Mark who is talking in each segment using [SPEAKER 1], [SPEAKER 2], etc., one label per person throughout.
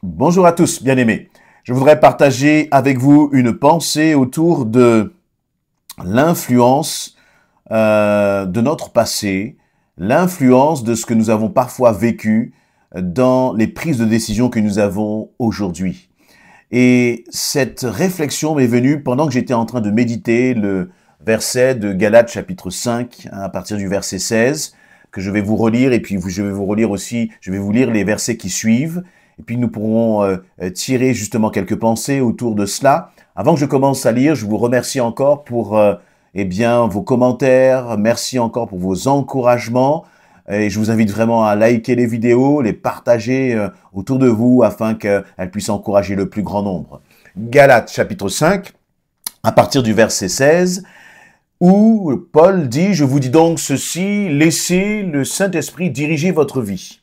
[SPEAKER 1] Bonjour à tous, bien-aimés. Je voudrais partager avec vous une pensée autour de l'influence de notre passé, l'influence de ce que nous avons parfois vécu dans les prises de décision que nous avons aujourd'hui. Et cette réflexion m'est venue pendant que j'étais en train de méditer le verset de Galates chapitre 5, à partir du verset 16, que je vais vous relire, et puis je vais vous relire aussi, je vais vous lire les versets qui suivent. Et puis nous pourrons tirer justement quelques pensées autour de cela. Avant que je commence à lire, je vous remercie encore pour vos commentaires. Merci encore pour vos encouragements. Et je vous invite vraiment à liker les vidéos, les partager autour de vous afin qu'elles puissent encourager le plus grand nombre. Galates chapitre 5, à partir du verset 16, où Paul dit « Je vous dis donc ceci, laissez le Saint-Esprit diriger votre vie.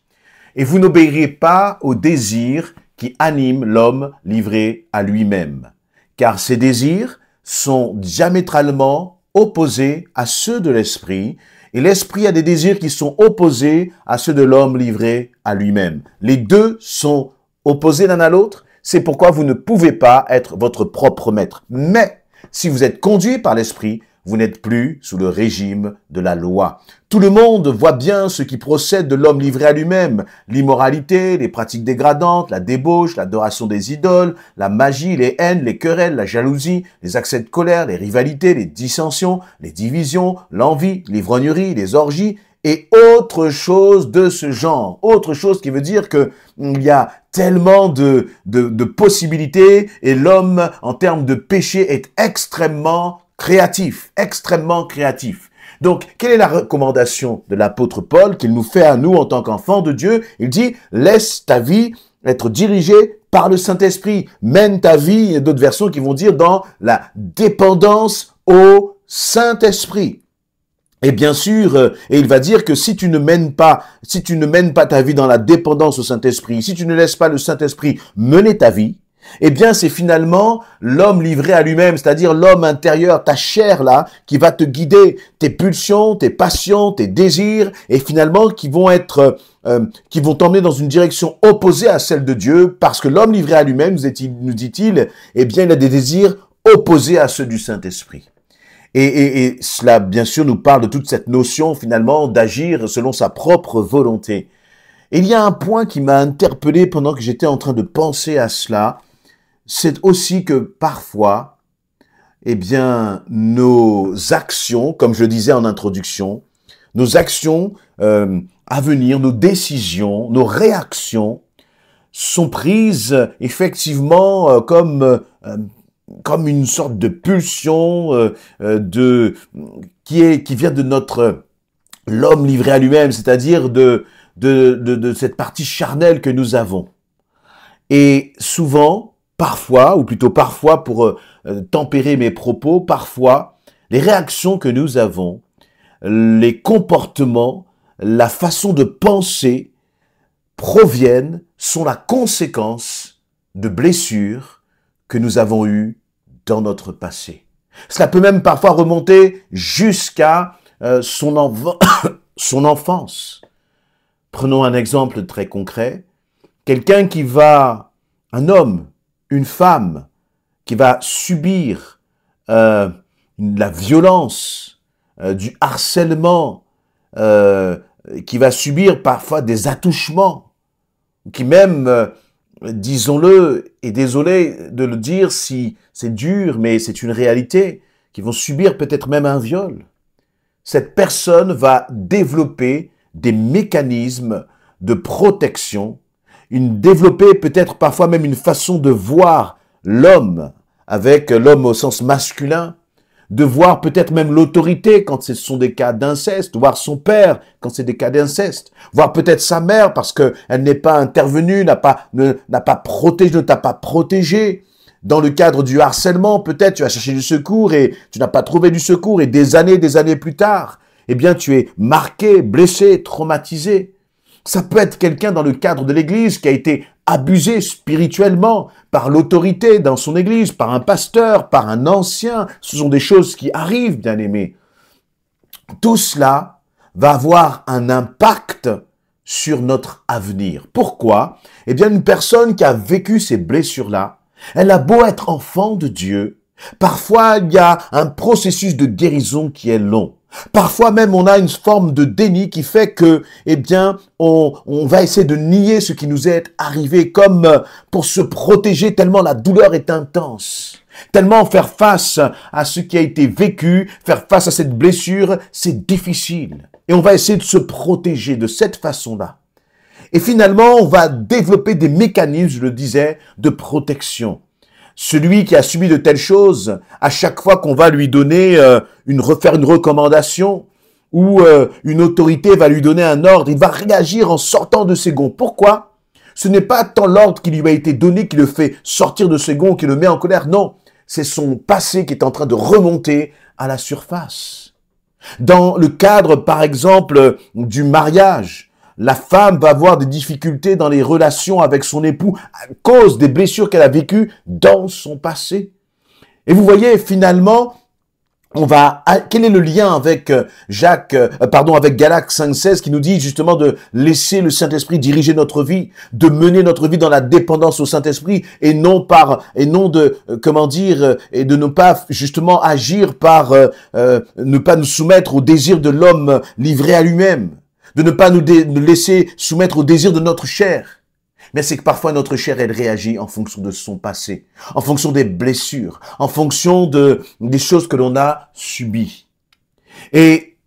[SPEAKER 1] Et vous n'obéirez pas aux désirs qui animent l'homme livré à lui-même. Car ces désirs sont diamétralement opposés à ceux de l'esprit, et l'esprit a des désirs qui sont opposés à ceux de l'homme livré à lui-même. Les deux sont opposés l'un à l'autre, c'est pourquoi vous ne pouvez pas être votre propre maître. Mais si vous êtes conduit par l'esprit, vous n'êtes plus sous le régime de la loi. Tout le monde voit bien ce qui procède de l'homme livré à lui-même. L'immoralité, les pratiques dégradantes, la débauche, l'adoration des idoles, la magie, les haines, les querelles, la jalousie, les accès de colère, les rivalités, les dissensions, les divisions, l'envie, l'ivrognerie, les orgies et autre chose de ce genre. Autre chose qui veut dire que il y a tellement de possibilités et l'homme, en termes de péché, est extrêmement créatif, extrêmement créatif. Donc, quelle est la recommandation de l'apôtre Paul qu'il nous fait à nous en tant qu'enfants de Dieu? Il dit, laisse ta vie être dirigée par le Saint-Esprit. Mène ta vie, il y a d'autres versions qui vont dire dans la dépendance au Saint-Esprit. Et bien sûr, et il va dire que si tu ne mènes pas ta vie dans la dépendance au Saint-Esprit, si tu ne laisses pas le Saint-Esprit mener ta vie, eh bien, c'est finalement l'homme livré à lui-même, c'est-à-dire l'homme intérieur, ta chair là, qui va te guider, tes pulsions, tes passions, tes désirs, et finalement qui vont t'emmener dans une direction opposée à celle de Dieu, parce que l'homme livré à lui-même, nous dit-il, eh bien, il a des désirs opposés à ceux du Saint-Esprit. Et cela, bien sûr, nous parle de toute cette notion, finalement, d'agir selon sa propre volonté. Et il y a un point qui m'a interpellé pendant que j'étais en train de penser à cela, c'est aussi que parfois, eh bien, nos actions, comme je le disais en introduction, nos actions à venir, nos décisions, nos réactions sont prises effectivement comme une sorte de pulsion qui vient de notre l'homme livré à lui-même, c'est-à-dire de cette partie charnelle que nous avons. Et souvent, parfois, ou plutôt parfois pour tempérer mes propos, parfois, les réactions que nous avons, les comportements, la façon de penser sont la conséquence de blessures que nous avons eues dans notre passé. Cela peut même parfois remonter jusqu'à son enfance. Prenons un exemple très concret. Un homme, une femme, qui va subir la violence, du harcèlement, qui va subir parfois des attouchements, qui même, disons-le, et désolé de le dire si c'est dur, mais c'est une réalité, qui vont subir peut-être même un viol. Cette personne va développer des mécanismes de protection, développer peut-être parfois même une façon de voir l'homme, avec l'homme au sens masculin, de voir peut-être même l'autorité quand ce sont des cas d'inceste, voir son père quand c'est des cas d'inceste, voir peut-être sa mère parce qu'elle n'est pas intervenue, ne t'a pas protégé. Dans le cadre du harcèlement, peut-être tu as cherché du secours et tu n'as pas trouvé du secours et des années plus tard, eh bien tu es marqué, blessé, traumatisé. Ça peut être quelqu'un dans le cadre de l'église qui a été abusé spirituellement par l'autorité dans son église, par un pasteur, par un ancien. Ce sont des choses qui arrivent, bien-aimés. Tout cela va avoir un impact sur notre avenir. Pourquoi? Eh bien, une personne qui a vécu ces blessures-là, elle a beau être enfant de Dieu, parfois il y a un processus de guérison qui est long. Parfois même, on a une forme de déni qui fait que, eh bien, on va essayer de nier ce qui nous est arrivé comme pour se protéger tellement la douleur est intense. Tellement faire face à ce qui a été vécu, faire face à cette blessure, c'est difficile. Et on va essayer de se protéger de cette façon-là. Et finalement, on va développer des mécanismes, je le disais, de protection. Celui qui a subi de telles choses, à chaque fois qu'on va lui donner faire une recommandation ou une autorité va lui donner un ordre, il va réagir en sortant de ses gonds. Pourquoi? Ce n'est pas tant l'ordre qui lui a été donné qui le fait sortir de ses gonds, qui le met en colère. Non, c'est son passé qui est en train de remonter à la surface. Dans le cadre, par exemple, du mariage, la femme va avoir des difficultés dans les relations avec son époux à cause des blessures qu'elle a vécues dans son passé. Et vous voyez, finalement, quel est le lien avec avec Galates 5,16 qui nous dit justement de laisser le Saint-Esprit diriger notre vie, de mener notre vie dans la dépendance au Saint-Esprit et de ne pas justement agir par ne pas nous soumettre au désir de l'homme livré à lui-même, de ne pas nous laisser soumettre au désir de notre chair. Mais c'est que parfois notre chair, elle réagit en fonction de son passé, en fonction des blessures, en fonction des choses que l'on a subies. Et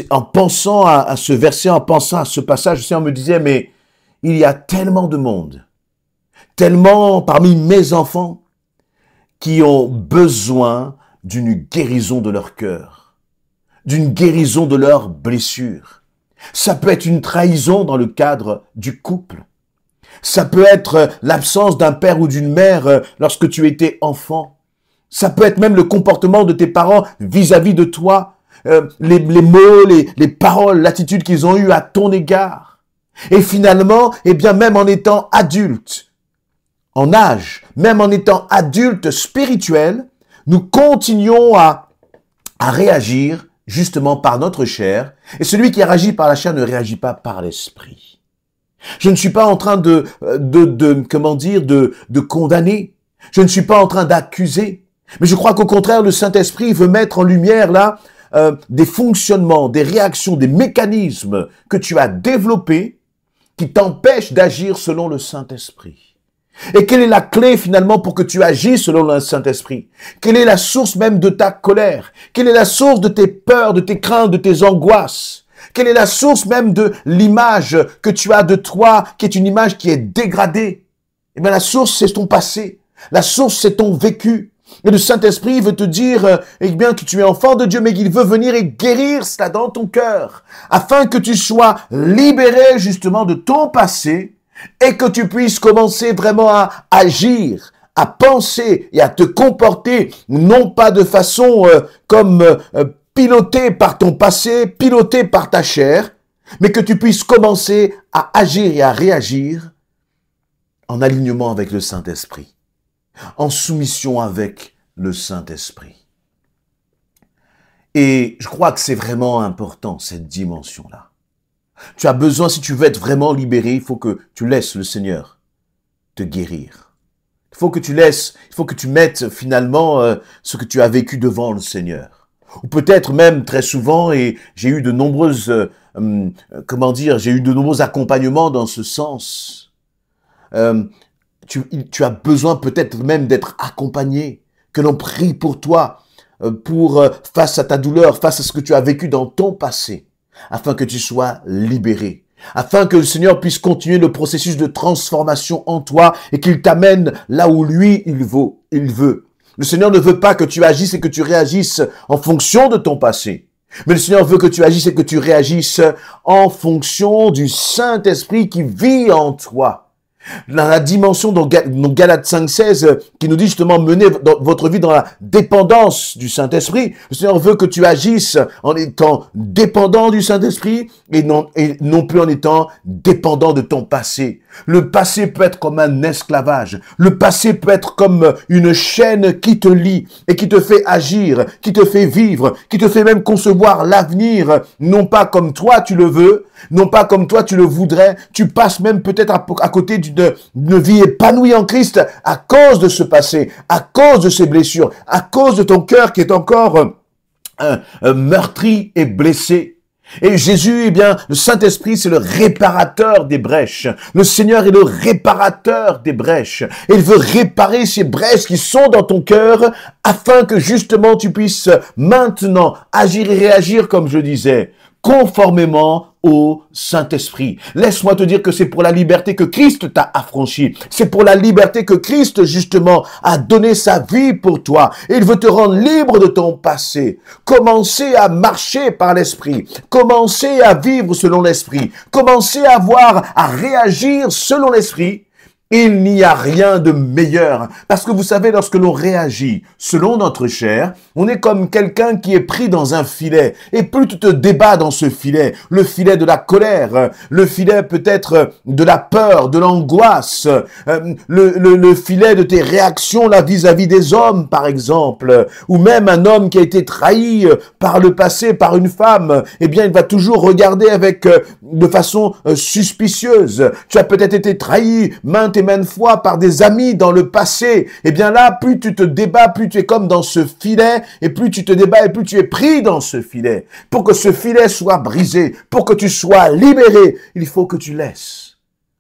[SPEAKER 1] en pensant à ce verset, en pensant à ce passage, on me disait, mais il y a tellement de monde, tellement parmi mes enfants qui ont besoin d'une guérison de leur cœur, d'une guérison de leurs blessures. Ça peut être une trahison dans le cadre du couple. Ça peut être l'absence d'un père ou d'une mère lorsque tu étais enfant. Ça peut être même le comportement de tes parents vis-à-vis de toi, les mots, les paroles, l'attitude qu'ils ont eue à ton égard. Et finalement, eh bien, même en étant adulte, en âge, même en étant adulte spirituel, nous continuons à réagir justement par notre chair. Et celui qui réagit par la chair ne réagit pas par l'esprit. Je ne suis pas en train de condamner. Je ne suis pas en train d'accuser. Mais je crois qu'au contraire, le Saint-Esprit veut mettre en lumière là des fonctionnements, des réactions, des mécanismes que tu as développés qui t'empêchent d'agir selon le Saint-Esprit. Et quelle est la clé finalement pour que tu agisses selon le Saint-Esprit? Quelle est la source même de ta colère? Quelle est la source de tes peurs, de tes craintes, de tes angoisses? Quelle est la source même de l'image que tu as de toi, qui est une image qui est dégradée? Eh bien, la source, c'est ton passé. La source, c'est ton vécu. Et le Saint-Esprit veut te dire, eh bien, que tu es enfant de Dieu, mais qu'il veut venir et guérir cela dans ton cœur, afin que tu sois libéré justement de ton passé et que tu puisses commencer vraiment à agir, à penser et à te comporter, non pas de façon piloté par ton passé, piloté par ta chair, mais que tu puisses commencer à agir et à réagir en alignement avec le Saint-Esprit, en soumission avec le Saint-Esprit. Et je crois que c'est vraiment important, cette dimension-là. Tu as besoin, si tu veux être vraiment libéré, il faut que tu laisses le Seigneur te guérir. Il faut que tu mettes finalement ce que tu as vécu devant le Seigneur. Ou peut-être même très souvent, et j'ai eu de nombreux accompagnements dans ce sens. Tu as besoin peut-être même d'être accompagné, que l'on prie pour toi, face à ta douleur, face à ce que tu as vécu dans ton passé, afin que tu sois libéré, afin que le Seigneur puisse continuer le processus de transformation en toi et qu'il t'amène là où lui, il veut. Le Seigneur ne veut pas que tu agisses et que tu réagisses en fonction de ton passé. Mais le Seigneur veut que tu agisses et que tu réagisses en fonction du Saint-Esprit qui vit en toi. Dans la dimension dans Galates 5,16 qui nous dit justement menez votre vie dans la dépendance du Saint-Esprit. Le Seigneur veut que tu agisses en étant dépendant du Saint-Esprit et non plus en étant dépendant de ton passé. Le passé peut être comme un esclavage. Le passé peut être comme une chaîne qui te lie et qui te fait agir, qui te fait vivre, qui te fait même concevoir l'avenir, non pas comme toi tu le veux, non pas comme toi tu le voudrais. Tu passes même peut-être à côté d'une vie épanouie en Christ à cause de ce passé, à cause de ces blessures, à cause de ton cœur qui est encore meurtri et blessé. Et Jésus, eh bien, le Saint-Esprit, c'est le réparateur des brèches. Le Seigneur est le réparateur des brèches. Et il veut réparer ces brèches qui sont dans ton cœur afin que justement tu puisses maintenant agir et réagir, comme je disais, conformément au Saint-Esprit. Laisse-moi te dire que c'est pour la liberté que Christ t'a affranchi. C'est pour la liberté que Christ, justement, a donné sa vie pour toi. Et il veut te rendre libre de ton passé. Commencez à marcher par l'Esprit. Commencez à vivre selon l'Esprit. Commencez à réagir selon l'Esprit. Il n'y a rien de meilleur. Parce que vous savez, lorsque l'on réagit selon notre chair, on est comme quelqu'un qui est pris dans un filet. Et plus tu te débats dans ce filet, le filet de la colère, le filet peut-être de la peur, de l'angoisse, le filet de tes réactions là vis-à-vis des hommes, par exemple, ou même un homme qui a été trahi par le passé par une femme, eh bien, il va toujours regarder de façon suspicieuse. Tu as peut-être été trahi maintes et maintes fois par des amis dans le passé. Eh bien là, plus tu te débats, plus tu es comme dans ce filet, et plus tu te débats, et plus tu es pris dans ce filet. Pour que ce filet soit brisé, pour que tu sois libéré, il faut que tu laisses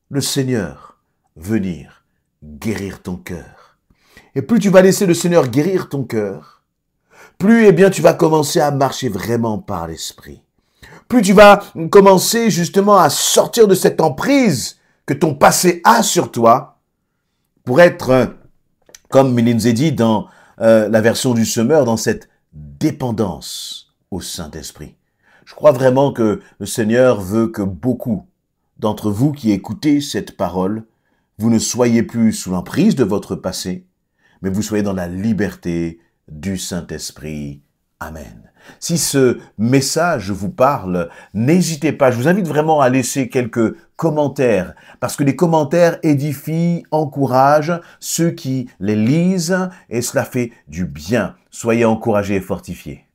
[SPEAKER 1] le Seigneur venir guérir ton cœur. Et plus tu vas laisser le Seigneur guérir ton cœur, plus, eh bien, tu vas commencer à marcher vraiment par l'Esprit. Plus tu vas commencer justement à sortir de cette emprise que ton passé a sur toi pour être, comme il nous est dit dans la version du Semeur, dans cette dépendance au Saint-Esprit. Je crois vraiment que le Seigneur veut que beaucoup d'entre vous qui écoutez cette parole, vous ne soyez plus sous l'emprise de votre passé, mais vous soyez dans la liberté du Saint-Esprit. Amen. Si ce message vous parle, n'hésitez pas. Je vous invite vraiment à laisser quelques commentaires, parce que les commentaires édifient, encouragent ceux qui les lisent, et cela fait du bien. Soyez encouragés et fortifiés.